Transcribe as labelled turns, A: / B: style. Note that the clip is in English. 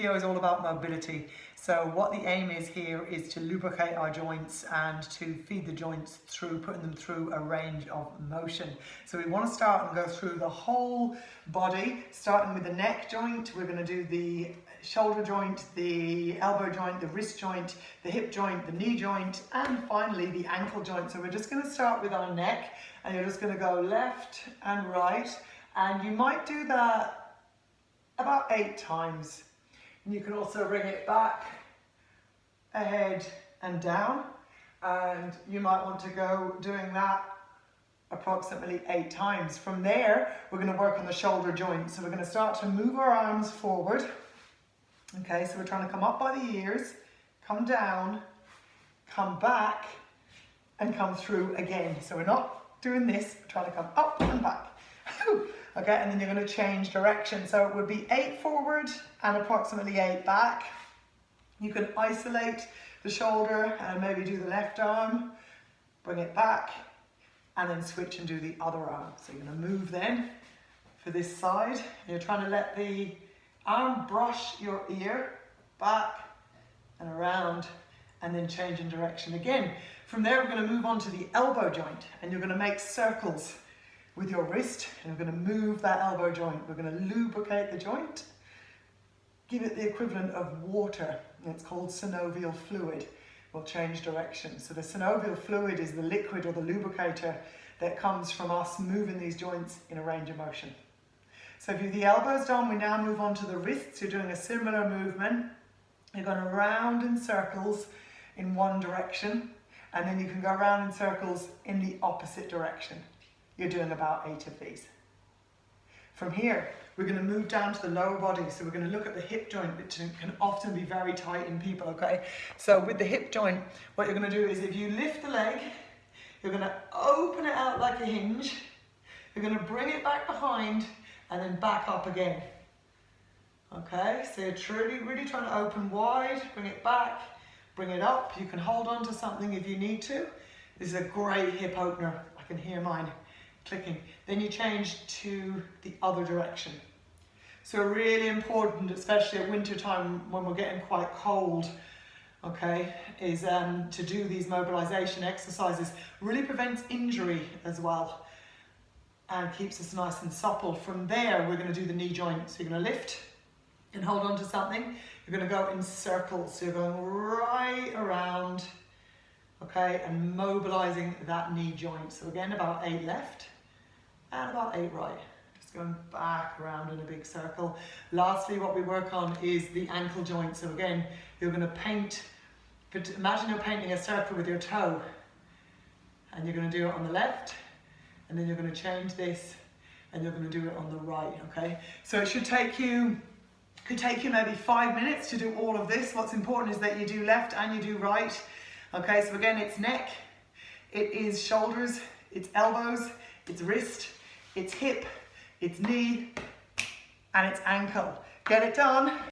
A: Video is all about mobility. So what the aim is here is to lubricate our joints and to feed the joints through, putting them through a range of motion. So we want to start and go through the whole body, starting with the neck joint. We're going to do the shoulder joint, the elbow joint, the wrist joint, the hip joint, the knee joint, and finally the ankle joint. So we're just going to start with our neck, and you're just going to go left and right, and you might do that about 8 times. And you can also bring it back, ahead and down, and you might want to go doing that approximately 8 times. From there, we're going to work on the shoulder joint. So we're going to start to move our arms forward. Okay, so we're trying to come up by the ears, come down, come back, and come through again. So we're not doing this, we're trying to come up and back. Okay, and then you're going to change direction. So it would be 8 forward and approximately 8 back. You can isolate the shoulder and maybe do the left arm, bring it back, and then switch and do the other arm. So you're going to move then for this side. And you're trying to let the arm brush your ear, back and around, and then change in direction again. From there, we're going to move on to the elbow joint, and you're going to make circles with your wrist, and we're going to move that elbow joint. We're going to lubricate the joint, give it the equivalent of water, and it's called synovial fluid. We'll change direction. So the synovial fluid is the liquid or the lubricator that comes from us moving these joints in a range of motion. So if you've the elbows done, we now move on to the wrists. You're doing a similar movement. You're going to round in circles in one direction, and then you can go around in circles in the opposite direction. You're doing about 8 of these. From here, we're going to move down to the lower body. So we're going to look at the hip joint, which can often be very tight in people, okay? So with the hip joint, what you're going to do is if you lift the leg, you're going to open it out like a hinge. You're going to bring it back behind and then back up again. Okay, so you're really trying to open wide, bring it back, bring it up. You can hold on to something if you need to. This is a great hip opener. I can hear mine clicking. Then you change to the other direction. So really important, especially at winter time when we're getting quite cold, okay, is to do these mobilization exercises. Really prevents injury as well and keeps us nice and supple. From there, we're going to do the knee joint. So you're going to lift and hold on to something. You're going to go in circles. So you're going right around, okay, and mobilizing that knee joint. So again, about 8 left and about 8 right. Just going back around in a big circle. Lastly, what we work on is the ankle joint. So again, you're going to paint, but imagine you're painting a circle with your toe, and you're going to do it on the left, and then you're going to change this, and you're going to do it on the right, okay? So it should take you, could take you maybe 5 minutes to do all of this. What's important is that you do left and you do right. Okay, so again, it's neck, it is shoulders, it's elbows, it's wrist, it's hip, it's knee, and it's ankle. Get it done.